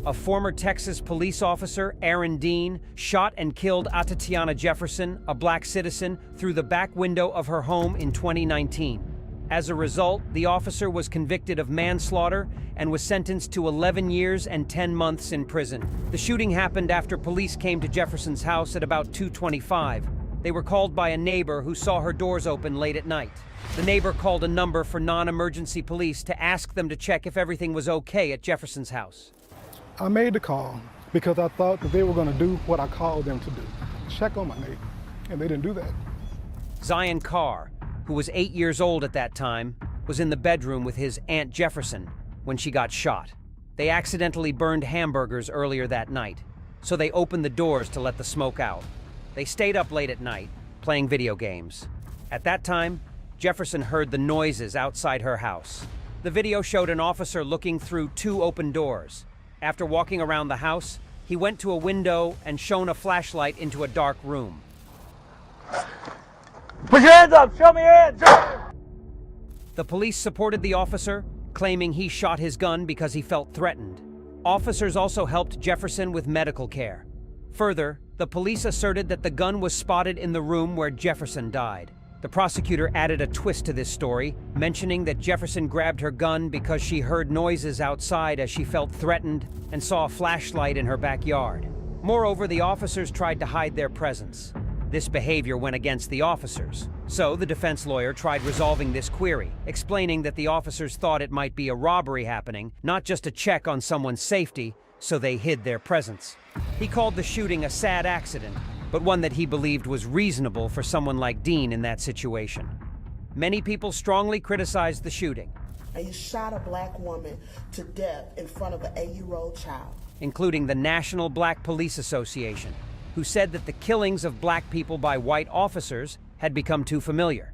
a former Texas police officer, Aaron Dean, shot and killed Atatiana Jefferson, a black citizen, through the back window of her home in 2019. As a result, the officer was convicted of manslaughter and was sentenced to 11 years and 10 months in prison. The shooting happened after police came to Jefferson's house at about 2:25. They were called by a neighbor who saw her doors open late at night. The neighbor called a number for non-emergency police to ask them to check if everything was okay at Jefferson's house. I made the call because I thought that they were going to do what I called them to do, check on my neighbor, and they didn't do that. Zion Carr, who was 8 years old at that time, was in the bedroom with his Aunt Jefferson when she got shot. They accidentally burned hamburgers earlier that night, so they opened the doors to let the smoke out. They stayed up late at night, playing video games. At that time, Jefferson heard the noises outside her house. The video showed an officer looking through 2 open doors. After walking around the house, he went to a window and shone a flashlight into a dark room. Put your hands up! Show me your hands! The police supported the officer, claiming he shot his gun because he felt threatened. Officers also helped Jefferson with medical care. Further, the police asserted that the gun was spotted in the room where Jefferson died. The prosecutor added a twist to this story, mentioning that Jefferson grabbed her gun because she heard noises outside as she felt threatened and saw a flashlight in her backyard. Moreover, the officers tried to hide their presence. This behavior went against the officers. So the defense lawyer tried resolving this query, explaining that the officers thought it might be a robbery happening, not just a check on someone's safety, so they hid their presence. He called the shooting a sad accident, but one that he believed was reasonable for someone like Dean in that situation. Many people strongly criticized the shooting, and you shot a black woman to death in front of an 8-year-old child, including the National Black Police Association, who said that the killings of black people by white officers had become too familiar.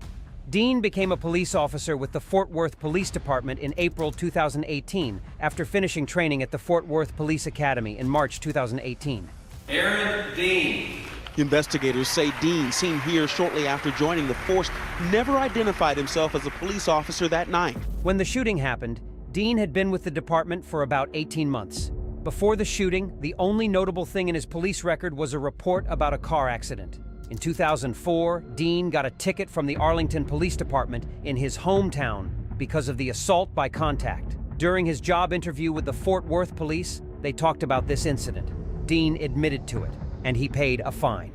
Dean became a police officer with the Fort Worth Police Department in April 2018 after finishing training at the Fort Worth Police Academy in March 2018. Aaron Dean. Investigators say Dean, seen here shortly after joining the force, never identified himself as a police officer that night. When the shooting happened, Dean had been with the department for about 18 months. Before the shooting, the only notable thing in his police record was a report about a car accident. In 2004, Dean got a ticket from the Arlington Police Department in his hometown because of the assault by contact. During his job interview with the Fort Worth Police, they talked about this incident. Dean admitted to it, and he paid a fine.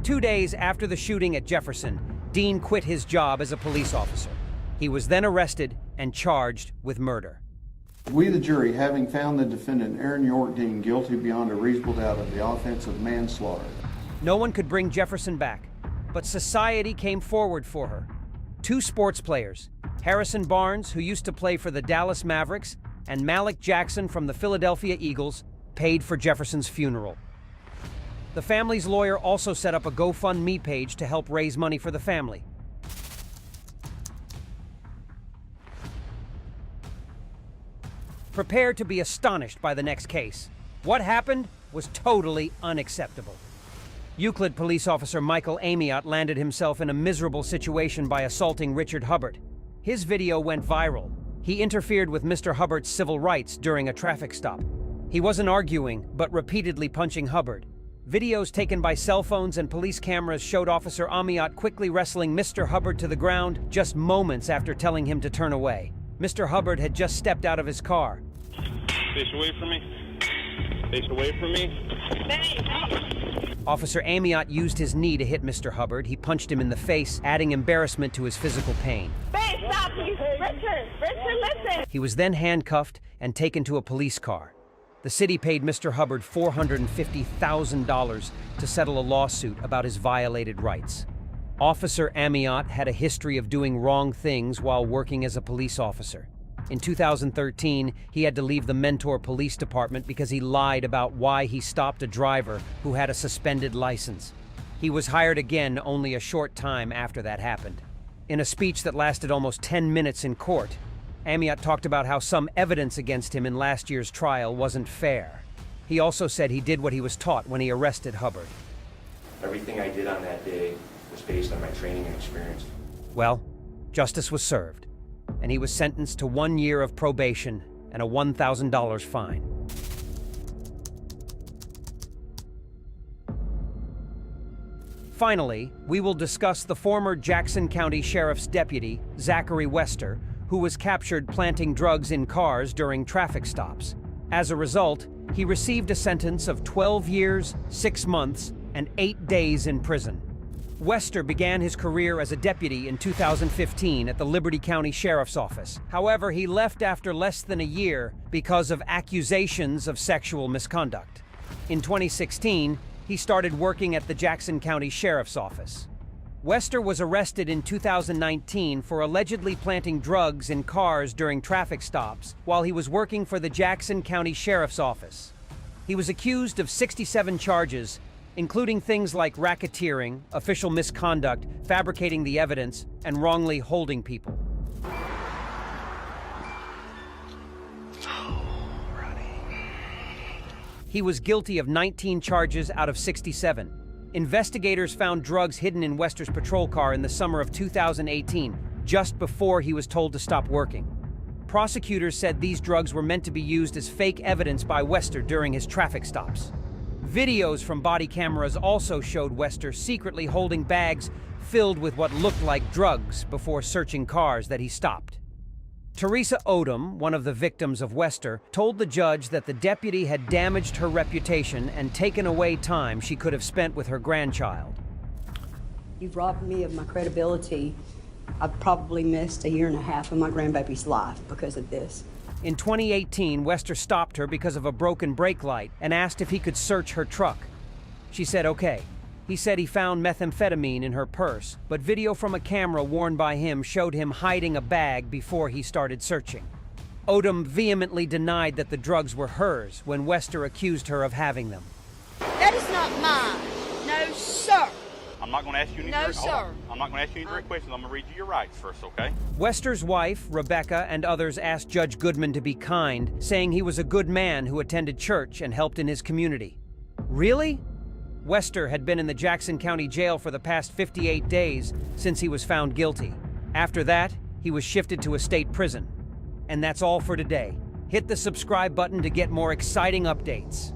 2 days after the shooting at Jefferson, Dean quit his job as a police officer. He was then arrested and charged with murder. We, the jury, having found the defendant, Aaron York Dean, guilty beyond a reasonable doubt of the offense of manslaughter. No one could bring Jefferson back, but society came forward for her. 2 sports players, Harrison Barnes, who used to play for the Dallas Mavericks, and Malik Jackson from the Philadelphia Eagles, paid for Jefferson's funeral. The family's lawyer also set up a GoFundMe page to help raise money for the family. Prepare to be astonished by the next case. What happened was totally unacceptable. Euclid police officer Michael Amiot landed himself in a miserable situation by assaulting Richard Hubbard. His video went viral. He interfered with Mr. Hubbard's civil rights during a traffic stop. He wasn't arguing, but repeatedly punching Hubbard. Videos taken by cell phones and police cameras showed Officer Amiot quickly wrestling Mr. Hubbard to the ground just moments after telling him to turn away. Mr. Hubbard had just stepped out of his car. Face away from me. Face away from me. Officer Amiot used his knee to hit Mr. Hubbard. He punched him in the face, adding embarrassment to his physical pain. Hey, stop, please. Richard, listen. He was then handcuffed and taken to a police car. The city paid Mr. Hubbard $450,000 to settle a lawsuit about his violated rights. Officer Amiot had a history of doing wrong things while working as a police officer. In 2013, he had to leave the Mentor Police Department because he lied about why he stopped a driver who had a suspended license. He was hired again only a short time after that happened. In a speech that lasted almost 10 minutes in court, Amiot talked about how some evidence against him in last year's trial wasn't fair. He also said he did what he was taught when he arrested Hubbard. Everything I did on that day was based on my training and experience. Well, justice was served, and he was sentenced to 1 year of probation and a $1,000 fine. Finally, we will discuss the former Jackson County Sheriff's deputy, Zachary Wester, who was captured planting drugs in cars during traffic stops. As a result, he received a sentence of 12 years, 6 months, and 8 days in prison. Wester began his career as a deputy in 2015 at the Liberty County Sheriff's Office. However, he left after less than a year because of accusations of sexual misconduct. In 2016, he started working at the Jackson County Sheriff's Office. Wester was arrested in 2019 for allegedly planting drugs in cars during traffic stops while he was working for the Jackson County Sheriff's Office. He was accused of 67 charges, including things like racketeering, official misconduct, fabricating the evidence, and wrongly holding people. He was guilty of 19 charges out of 67. Investigators found drugs hidden in Wester's patrol car in the summer of 2018, just before he was told to stop working. Prosecutors said these drugs were meant to be used as fake evidence by Wester during his traffic stops. Videos from body cameras also showed Wester secretly holding bags filled with what looked like drugs before searching cars that he stopped. Teresa Odom, one of the victims of Wester, told the judge that the deputy had damaged her reputation and taken away time she could have spent with her grandchild. You've robbed me of my credibility. I've probably missed 1.5 years of my grandbaby's life because of this. In 2018, Wester stopped her because of a broken brake light and asked if he could search her truck. She said okay. He said he found methamphetamine in her purse, but video from a camera worn by him showed him hiding a bag before he started searching. Odom vehemently denied that the drugs were hers when Wester accused her of having them. That is not mine. No, sir. I'm not going to ask you any No, sir. I'm not going to ask you any direct questions. I'm going to read you your rights first, okay? Wester's wife, Rebecca, and others asked Judge Goodman to be kind, saying he was a good man who attended church and helped in his community. Really? Wester had been in the Jackson County Jail for the past 58 days since he was found guilty. After that, he was shifted to a state prison. And that's all for today. Hit the subscribe button to get more exciting updates.